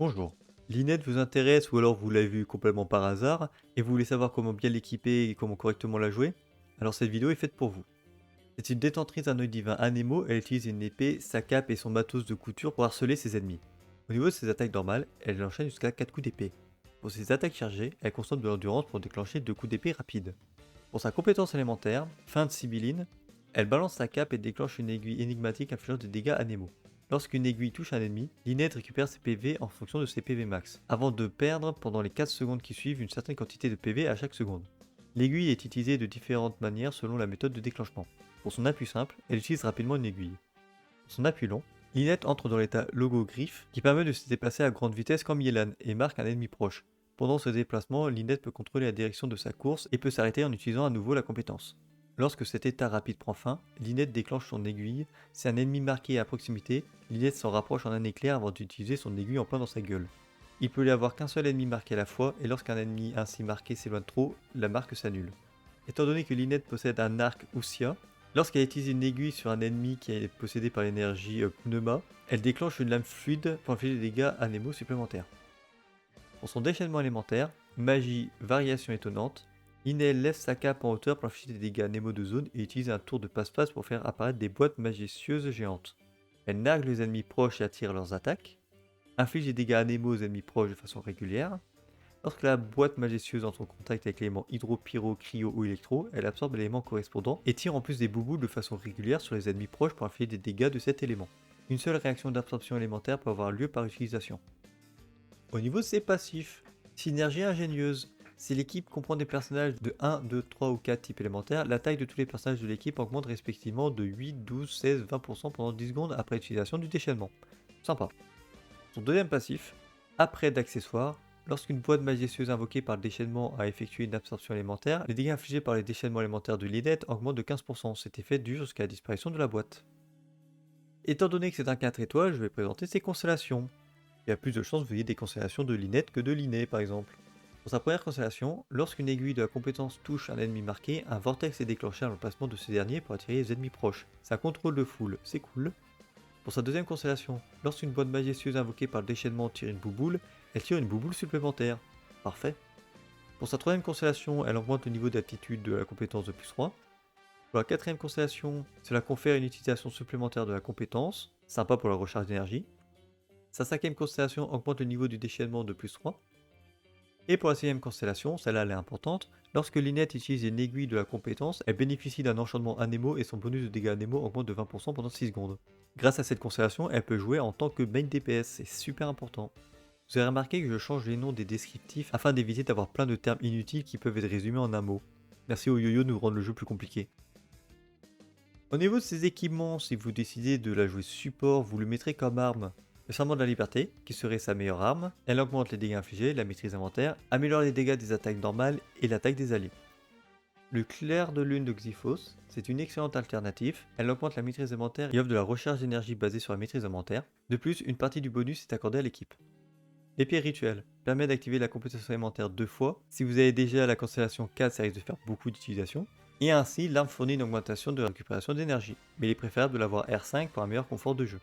Bonjour. L'inet vous intéresse ou alors vous l'avez vu complètement par hasard et vous voulez savoir comment bien l'équiper et comment correctement la jouer? Alors cette vidéo est faite pour vous. C'est une détentrice d'un œil divin Anemo, elle utilise une épée, sa cape et son matos de couture pour harceler ses ennemis. Au niveau de ses attaques normales, elle enchaîne jusqu'à 4 coups d'épée. Pour ses attaques chargées, elle consomme de l'endurance pour déclencher 2 coups d'épée rapides. Pour sa compétence élémentaire, fin de Sibylline, elle balance sa cape et déclenche une aiguille énigmatique infligeant des dégâts à Nemo. Lorsqu'une aiguille touche un ennemi, Lynette récupère ses PV en fonction de ses PV max, avant de perdre pendant les 4 secondes qui suivent une certaine quantité de PV à chaque seconde. L'aiguille est utilisée de différentes manières selon la méthode de déclenchement. Pour son appui simple, elle utilise rapidement une aiguille. Pour son appui long, Lynette entre dans l'état logo-griffe qui permet de se déplacer à grande vitesse comme Yelan et marque un ennemi proche. Pendant ce déplacement, Lynette peut contrôler la direction de sa course et peut s'arrêter en utilisant à nouveau la compétence. Lorsque cet état rapide prend fin, Lynette déclenche son aiguille. Si un ennemi marqué est à proximité, Lynette s'en rapproche en un éclair avant d'utiliser son aiguille en plein dans sa gueule. Il peut y avoir qu'un seul ennemi marqué à la fois, et lorsqu'un ennemi ainsi marqué s'éloigne trop, la marque s'annule. Étant donné que Lynette possède un arc Usia, lorsqu'elle utilise une aiguille sur un ennemi qui est possédé par l'énergie Pneuma, elle déclenche une lame fluide pour infliger des dégâts à Nemo supplémentaires. Pour son déchaînement élémentaire, magie, variation étonnante, Inel lève sa cape en hauteur pour infliger des dégâts à Nemo de zone et utilise un tour de passe-passe pour faire apparaître des boîtes majestueuses géantes. Elle nargue les ennemis proches et attire leurs attaques, inflige des dégâts à Nemo aux ennemis proches de façon régulière. Lorsque la boîte majestueuse entre en contact avec l'élément hydro, pyro, cryo ou électro, elle absorbe l'élément correspondant et tire en plus des bouboules de façon régulière sur les ennemis proches pour infliger des dégâts de cet élément. Une seule réaction d'absorption élémentaire peut avoir lieu par utilisation. Au niveau de ses passifs, synergie ingénieuse. Si l'équipe comprend des personnages de 1, 2, 3 ou 4 types élémentaires, la taille de tous les personnages de l'équipe augmente respectivement de 8, 12, 16, 20% pendant 10 secondes après l'utilisation du déchaînement. Sympa. Son deuxième passif, après d'accessoires, lorsqu'une boîte majestueuse invoquée par le déchaînement a effectué une absorption élémentaire, les dégâts infligés par les déchaînements élémentaires de l'IDET augmentent de 15%. Cet effet dure jusqu'à la disparition de la boîte. Étant donné que c'est un 4 étoiles, je vais présenter ses constellations. Il y a plus de chances que vous ayez des constellations de Lynette que de Linné par exemple. Pour sa première constellation, lorsqu'une aiguille de la compétence touche un ennemi marqué, un vortex est déclenché à l'emplacement de ce dernier pour attirer les ennemis proches. C'est un contrôle de foule, c'est cool. Pour sa deuxième constellation, lorsqu'une boîte majestueuse invoquée par le déchaînement tire une bouboule, elle tire une bouboule supplémentaire. Parfait. Pour sa troisième constellation, elle augmente le niveau d'aptitude de la compétence de plus 3. Pour la quatrième constellation, cela confère une utilisation supplémentaire de la compétence, sympa pour la recharge d'énergie. Sa cinquième constellation augmente le niveau du déchaînement de plus 3. Et pour la sixième constellation, celle-là elle est importante, lorsque Lynette utilise une aiguille de la compétence, elle bénéficie d'un enchantement Anemo et son bonus de dégâts Anemo augmente de 20% pendant 6 secondes. Grâce à cette constellation, elle peut jouer en tant que main DPS, c'est super important. Vous avez remarqué que je change les noms des descriptifs afin d'éviter d'avoir plein de termes inutiles qui peuvent être résumés en un mot. Merci au yo-yo de nous rendre le jeu plus compliqué. Au niveau de ses équipements, si vous décidez de la jouer support, vous le mettrez comme arme. Le serment de la liberté, qui serait sa meilleure arme, elle augmente les dégâts infligés, la maîtrise inventaire, améliore les dégâts des attaques normales et l'attaque des alliés. Le clair de lune de Xyphos, c'est une excellente alternative, elle augmente la maîtrise inventaire et offre de la recharge d'énergie basée sur la maîtrise inventaire. De plus, une partie du bonus est accordée à l'équipe. L'épée rituelle permet d'activer la compétence élémentaire 2 fois. Si vous avez déjà la constellation 4, ça risque de faire beaucoup d'utilisation. Et ainsi, l'arme fournit une augmentation de récupération d'énergie, mais il est préférable de l'avoir R5 pour un meilleur confort de jeu.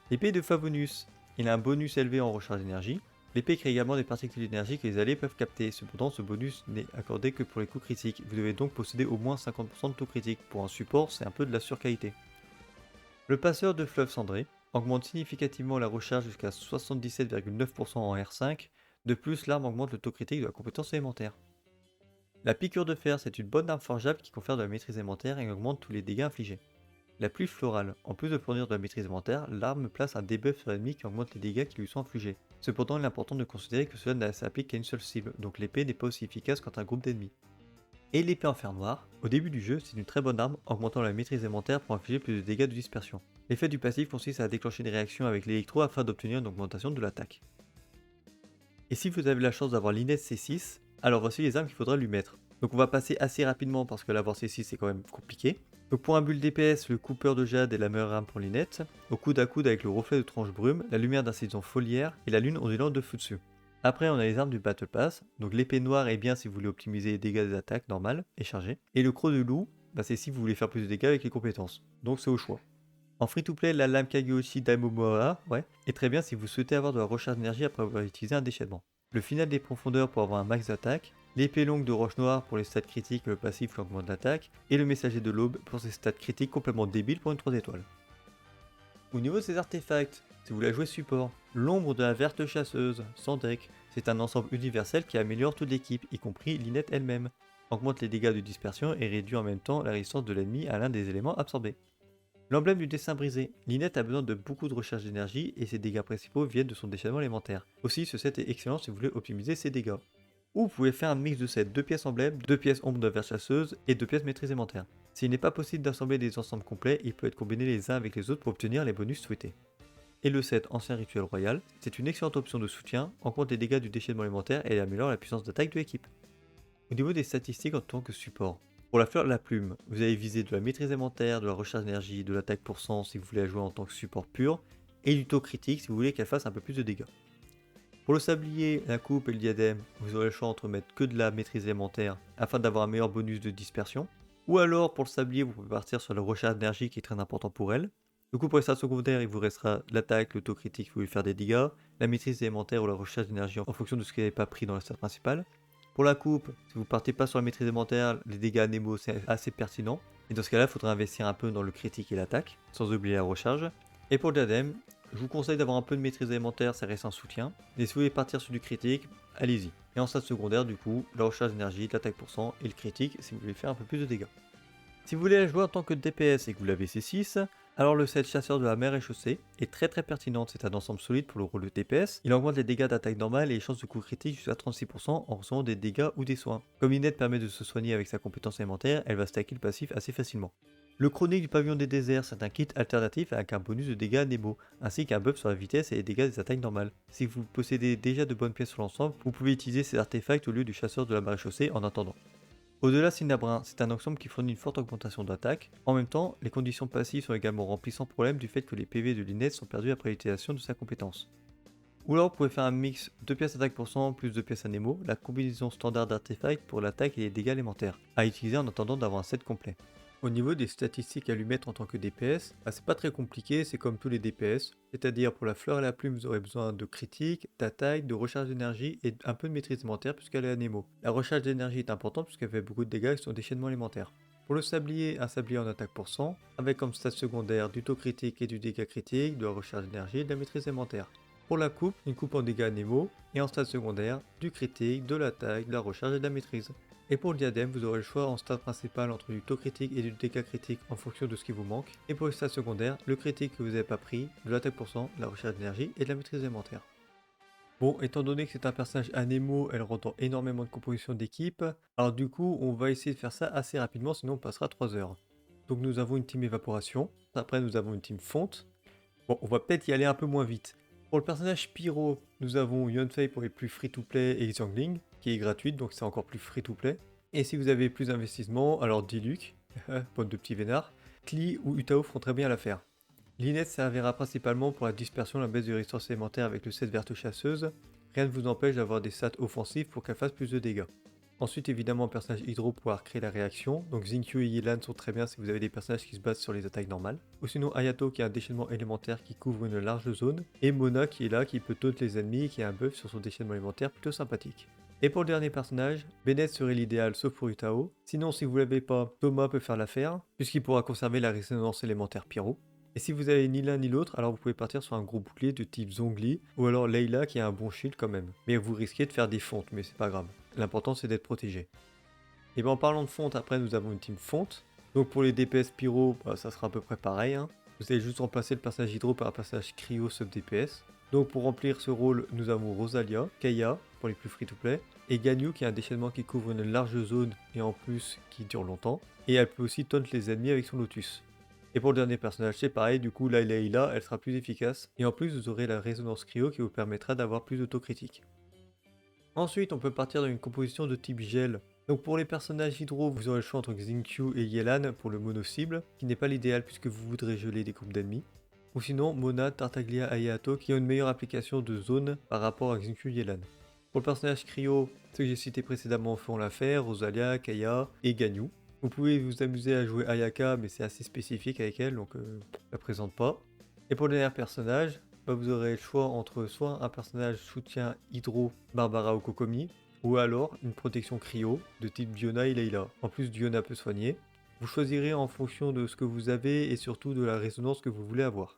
L'épée de Favonius, il a un bonus élevé en recharge d'énergie. L'épée crée également des particules d'énergie que les alliés peuvent capter, cependant ce bonus n'est accordé que pour les coups critiques, vous devez donc posséder au moins 50% de taux critique, pour un support c'est un peu de la surqualité. Le passeur de fleuve cendré augmente significativement la recharge jusqu'à 77,9% en R5, de plus l'arme augmente le taux critique de la compétence élémentaire. La piqûre de fer, c'est une bonne arme forgeable qui confère de la maîtrise élémentaire et augmente tous les dégâts infligés. La pluie florale, en plus de fournir de la maîtrise élémentaire, l'arme place un debuff sur l'ennemi qui augmente les dégâts qui lui sont infligés. Cependant, il est important de considérer que cela ne s'applique qu'à une seule cible, donc l'épée n'est pas aussi efficace contre un groupe d'ennemis. Et l'épée en fer noir, au début du jeu, c'est une très bonne arme, augmentant la maîtrise élémentaire pour infliger plus de dégâts de dispersion. L'effet du passif consiste à déclencher une réaction avec l'électro afin d'obtenir une augmentation de l'attaque. Et si vous avez la chance d'avoir l'Inès C6, alors voici les armes qu'il faudra lui mettre. Donc on va passer assez rapidement parce que l'avoir C6 c'est quand même compliqué. Donc pour un build DPS, le coupeur de jade est la meilleure arme pour Lynette. Au coude à coude avec le reflet de tranche brume, la lumière d'incision foliaire et la lune ondulante de Futsu. Après on a les armes du Battle Pass, donc l'épée noire est bien si vous voulez optimiser les dégâts des attaques normales et chargées. Et le croc de loup, c'est si vous voulez faire plus de dégâts avec les compétences. Donc c'est au choix. En free-to-play, la lame Kageyoshi Daimomoa, ouais, est très bien si vous souhaitez avoir de la recharge d'énergie après avoir utilisé un déchaînement. Le final des profondeurs pour avoir un max d'attaque, l'épée longue de roche noire pour les stats critiques, le passif l'augmente d'attaque, et le messager de l'aube pour ses stats critiques complètement débiles pour une 3 étoiles. Au niveau de ces artefacts, si vous voulez jouer support, l'ombre de la verte chasseuse, sans deck, c'est un ensemble universel qui améliore toute l'équipe, y compris Lynette elle-même, augmente les dégâts de dispersion et réduit en même temps la résistance de l'ennemi à l'un des éléments absorbés. L'emblème du dessin brisé. Lynette a besoin de beaucoup de recharge d'énergie et ses dégâts principaux viennent de son déchaînement élémentaire. Aussi, ce set est excellent si vous voulez optimiser ses dégâts. Ou vous pouvez faire un mix de sets, 2 pièces emblème, 2 pièces ombre de verre chasseuse et 2 pièces maîtrise élémentaire. S'il n'est pas possible d'assembler des ensembles complets, il peut être combiné les uns avec les autres pour obtenir les bonus souhaités. Et le set ancien rituel royal, c'est une excellente option de soutien, augmente les dégâts du déchaînement élémentaire et améliore la puissance d'attaque de l'équipe. Au niveau des statistiques en tant que support, pour la fleur de la plume, vous allez viser de la maîtrise élémentaire, de la recharge d'énergie, de l'attaque pour 100 si vous voulez la jouer en tant que support pur, et du taux critique si vous voulez qu'elle fasse un peu plus de dégâts. Pour le sablier, la coupe et le diadème, vous aurez le choix entre mettre que de la maîtrise élémentaire afin d'avoir un meilleur bonus de dispersion, ou alors pour le sablier, vous pouvez partir sur la recharge d'énergie qui est très important pour elle. Du coup, pour les stats secondaires, il vous restera l'attaque, le taux critique si vous voulez faire des dégâts, la maîtrise élémentaire ou la recharge d'énergie en fonction de ce que vous n'avez pas pris dans la stat principale. Pour la coupe, si vous partez pas sur la maîtrise élémentaire, les dégâts à Nemo c'est assez pertinent. Et dans ce cas-là, il faudra investir un peu dans le critique et l'attaque, sans oublier la recharge. Et pour le diadème, je vous conseille d'avoir un peu de maîtrise élémentaire, ça reste un soutien. Mais si vous voulez partir sur du critique, allez-y. Et en stade secondaire, du coup, la recharge d'énergie, l'attaque pour 100 et le critique si vous voulez faire un peu plus de dégâts. Si vous voulez la jouer en tant que DPS et que vous l'avez C6, alors le set chasseur de la mer et chaussée est très pertinent, c'est un ensemble solide pour le rôle de DPS. Il augmente les dégâts d'attaque normale et les chances de coup critique jusqu'à 36% en recevant des dégâts ou des soins. Comme Lynette permet de se soigner avec sa compétence élémentaire, elle va stacker le passif assez facilement. Le chronique du pavillon des déserts, c'est un kit alternatif avec un bonus de dégâts à Nemo, ainsi qu'un buff sur la vitesse et les dégâts des attaques normales. Si vous possédez déjà de bonnes pièces sur l'ensemble, vous pouvez utiliser ces artefacts au lieu du chasseur de la maréchaussée en attendant. Au-delà, Cinabrin, c'est un ensemble qui fournit une forte augmentation d'attaque. En même temps, les conditions passives sont également remplies sans problème du fait que les PV de Lynette sont perdus après l'utilisation de sa compétence. Ou alors vous pouvez faire un mix 2 pièces d'attaque pour 100 plus 2 pièces à Nemo, la combinaison standard d'artefacts pour l'attaque et les dégâts élémentaires, à utiliser en attendant d'avoir un set complet. Au niveau des statistiques à lui mettre en tant que DPS, c'est pas très compliqué, c'est comme tous les DPS, c'est-à-dire pour la fleur et la plume vous aurez besoin de critique, d'attaque, de recharge d'énergie et un peu de maîtrise élémentaire puisqu'elle est à Nemo. La recharge d'énergie est importante puisqu'elle fait beaucoup de dégâts avec son déchaînement élémentaire. Pour le sablier, un sablier en attaque pour 100, avec comme stat secondaire du taux critique et du dégât critique, de la recharge d'énergie et de la maîtrise élémentaire. Pour la coupe, une coupe en dégâts à Nemo, et en stade secondaire, du critique, de l'attaque, de la recharge et de la maîtrise. Et pour le diadème, vous aurez le choix en stade principal entre du taux critique et du dégât critique en fonction de ce qui vous manque. Et pour le stade secondaire, le critique que vous n'avez pas pris, de l'attaque pour 100, de la recharge d'énergie et de la maîtrise élémentaire. Bon, étant donné que c'est un personnage Anemo, elle rentre dans énormément de compositions d'équipe. Alors du coup, on va essayer de faire ça assez rapidement, sinon on passera 3 heures. Donc nous avons une team évaporation, après nous avons une team fonte. Bon, on va peut-être y aller un peu moins vite. Pour le personnage Pyro, nous avons Yunfei pour les plus free-to-play et Xiangling, qui est gratuite, donc c'est encore plus free-to-play. Et si vous avez plus d'investissement, alors Diluc, pote de petit vénard, Kli ou Utao feront très bien l'affaire. Lynette servira principalement pour la dispersion et la baisse de résistance élémentaire avec le set verte chasseuse. Rien ne vous empêche d'avoir des stats offensifs pour qu'elle fasse plus de dégâts. Ensuite, évidemment, un personnage hydro pour pouvoir créer la réaction. Donc Xingqiu et Yelan sont très bien si vous avez des personnages qui se basent sur les attaques normales. Ou sinon Hayato qui a un déchaînement élémentaire qui couvre une large zone. Et Mona qui est là, qui peut taunt les ennemis et qui a un buff sur son déchaînement élémentaire plutôt sympathique. Et pour le dernier personnage, Bennett serait l'idéal sauf pour Utao. Sinon, si vous l'avez pas, Thomas peut faire l'affaire, puisqu'il pourra conserver la résonance élémentaire pyro. Et si vous avez ni l'un ni l'autre, alors vous pouvez partir sur un gros bouclier de type Zhongli, ou alors Layla qui a un bon shield quand même. Mais vous risquez de faire des fontes, mais c'est pas grave. L'important c'est d'être protégé. Et bien en parlant de fonte, après nous avons une team fonte. Donc pour les DPS pyro, ça sera à peu près pareil. Hein. Vous allez juste remplacer le personnage hydro par un personnage cryo sub DPS. Donc pour remplir ce rôle, nous avons Rosalia, Kaya pour les plus free-to-play, et Ganyu qui a un déchaînement qui couvre une large zone et en plus qui dure longtemps. Et elle peut aussi taunt les ennemis avec son lotus. Et pour le dernier personnage, c'est pareil, du coup Layla, elle sera plus efficace. Et en plus, vous aurez la résonance cryo qui vous permettra d'avoir plus d'autocritique. Ensuite, on peut partir dans une composition de type gel. Donc pour les personnages hydro, vous aurez le choix entre Xingqiu et Yelan pour le mono cible, qui n'est pas l'idéal puisque vous voudrez geler des groupes d'ennemis. Ou sinon Mona, Tartaglia, Hayato qui ont une meilleure application de zone par rapport à Xingqiu et Yelan. Pour le personnage cryo, ceux que j'ai cités précédemment font l'affaire, Rosalia, Kaya et Ganyu. Vous pouvez vous amuser à jouer Ayaka, mais c'est assez spécifique avec elle, donc je la présente pas. Et pour le dernier personnage, bah, vous aurez le choix entre soit un personnage soutien Hydro, Barbara ou Kokomi, ou alors une protection cryo de type Diona et Leila. En plus, Diona peut soigner. Vous choisirez en fonction de ce que vous avez et surtout de la résonance que vous voulez avoir.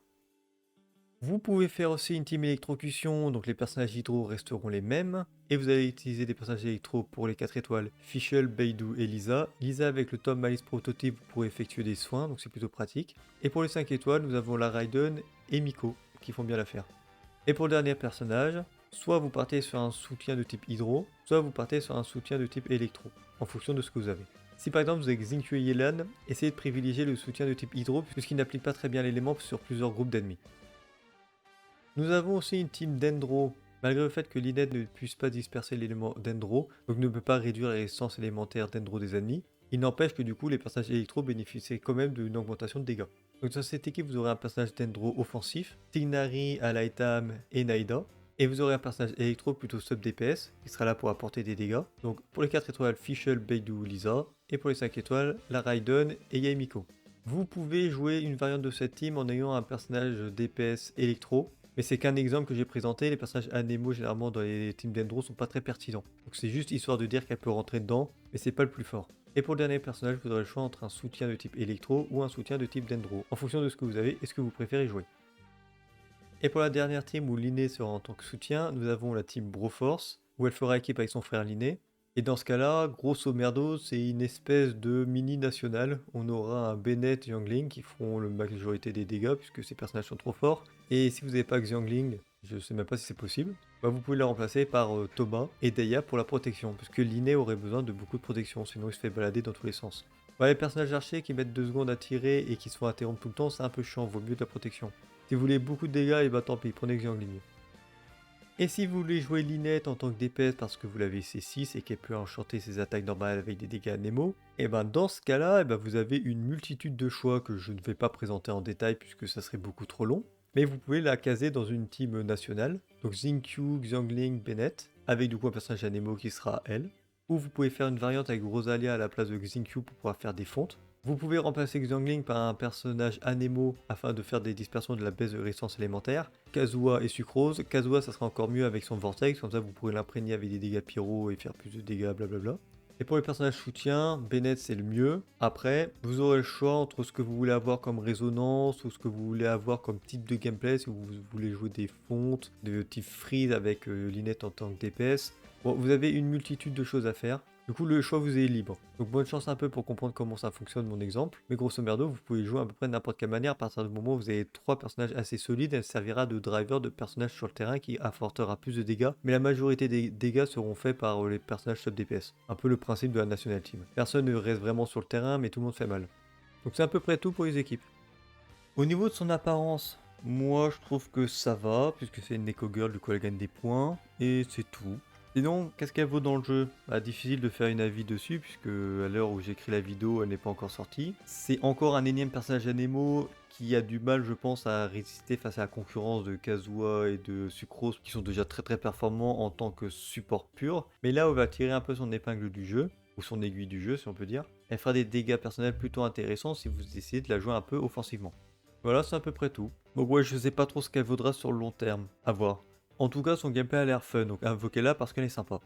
Vous pouvez faire aussi une team électrocution, donc les personnages hydro resteront les mêmes. Et vous allez utiliser des personnages électro pour les 4 étoiles, Fischl, Beidou et Lisa. Lisa avec le Tom Malice prototype, vous pourrez effectuer des soins, donc c'est plutôt pratique. Et pour les 5 étoiles, nous avons la Raiden et Miko, qui font bien l'affaire. Et pour le dernier personnage, soit vous partez sur un soutien de type hydro, soit vous partez sur un soutien de type électro, en fonction de ce que vous avez. Si par exemple vous avez Xingqiu et Yelan, essayez de privilégier le soutien de type hydro, puisqu'il n'applique pas très bien l'élément sur plusieurs groupes d'ennemis. Nous avons aussi une team Dendro. Malgré le fait que l'INET ne puisse pas disperser l'élément Dendro, donc ne peut pas réduire la résistance élémentaire Dendro des ennemis, il n'empêche que du coup les personnages électro bénéficient quand même d'une augmentation de dégâts. Donc dans cette équipe vous aurez un personnage Dendro offensif, Tignari, Alaitam et Naida, et vous aurez un personnage électro plutôt sub DPS qui sera là pour apporter des dégâts. Donc pour les 4 étoiles, Fischl, Beidou, Lisa, et pour les 5 étoiles, la Raiden et Yaemiko. Vous pouvez jouer une variante de cette team en ayant un personnage DPS électro, mais c'est qu'un exemple que j'ai présenté. Les personnages Anemo généralement dans les teams d'Endro sont pas très pertinents. Donc c'est juste histoire de dire qu'elle peut rentrer dedans, mais c'est pas le plus fort. Et pour le dernier personnage, vous aurez le choix entre un soutien de type électro ou un soutien de type Dendro, en fonction de ce que vous avez et ce que vous préférez jouer. Et pour la dernière team où Linné sera en tant que soutien, nous avons la team Broforce, où elle fera équipe avec son frère Linné. Et dans ce cas-là, grosso merdo, c'est une espèce de mini national. On aura un Bennett et Yangling qui feront la majorité des dégâts puisque ces personnages sont trop forts. Et si vous n'avez pas Xiangling, je sais même pas si c'est possible, bah vous pouvez la remplacer par Thomas et Deya pour la protection, puisque Linné aurait besoin de beaucoup de protection, sinon il se fait balader dans tous les sens. Bah, les personnages archers qui mettent 2 secondes à tirer et qui se font interrompre tout le temps, c'est un peu chiant, vaut mieux de la protection. Si vous voulez beaucoup de dégâts, et bah tant pis, prenez Xiangling. Et si vous voulez jouer Lynette en tant que DPS parce que vous l'avez C6 et qu'elle peut enchanter ses attaques normales avec des dégâts Nemo, et ben dans ce cas-là, vous avez une multitude de choix que je ne vais pas présenter en détail puisque ça serait beaucoup trop long. Mais vous pouvez la caser dans une team nationale, donc Xingqiu, Xiangling, Bennett, avec du coup un personnage à Nemo qui sera elle. Ou vous pouvez faire une variante avec Rosalia à la place de Xingqiu pour pouvoir faire des fontes. Vous pouvez remplacer Xiangling par un personnage Anemo afin de faire des dispersions de la baisse de résistance élémentaire. Kazuha et Sucrose. Kazuha ça sera encore mieux avec son vortex, comme ça vous pourrez l'imprégner avec des dégâts pyro et faire plus de dégâts blablabla. Et pour les personnages soutien, Bennett c'est le mieux. Après, vous aurez le choix entre ce que vous voulez avoir comme résonance ou ce que vous voulez avoir comme type de gameplay. Si vous voulez jouer des fontes, de type freeze avec Lynette en tant que DPS. Bon, vous avez une multitude de choses à faire. Du coup, le choix vous est libre. Donc bonne chance un peu pour comprendre comment ça fonctionne mon exemple. Mais grosso merdo, vous pouvez jouer à peu près de n'importe quelle manière. À partir du moment où vous avez 3 personnages assez solides, elle servira de driver de personnages sur le terrain qui apportera plus de dégâts. Mais la majorité des dégâts seront faits par les personnages sub DPS. Un peu le principe de la National Team. Personne ne reste vraiment sur le terrain, mais tout le monde fait mal. Donc c'est à peu près tout pour les équipes. Au niveau de son apparence, moi je trouve que ça va, puisque c'est une Neko Girl, du coup elle gagne des points. Et c'est tout. Sinon, qu'est-ce qu'elle vaut dans le jeu? Difficile de faire une avis dessus, puisque à l'heure où j'écris la vidéo, elle n'est pas encore sortie. C'est encore un énième personnage Anemo qui a du mal, je pense, à résister face à la concurrence de Kazuha et de Sucrose, qui sont déjà très performants en tant que support pur. Mais là, où elle va tirer un peu son épingle du jeu, ou son aiguille du jeu, si on peut dire. Elle fera des dégâts personnels plutôt intéressants si vous essayez de la jouer un peu offensivement. Voilà, c'est à peu près tout. Donc ouais, je sais pas trop ce qu'elle vaudra sur le long terme. À voir. En tout cas, son gameplay a l'air fun, donc invoquez-la parce qu'elle est sympa.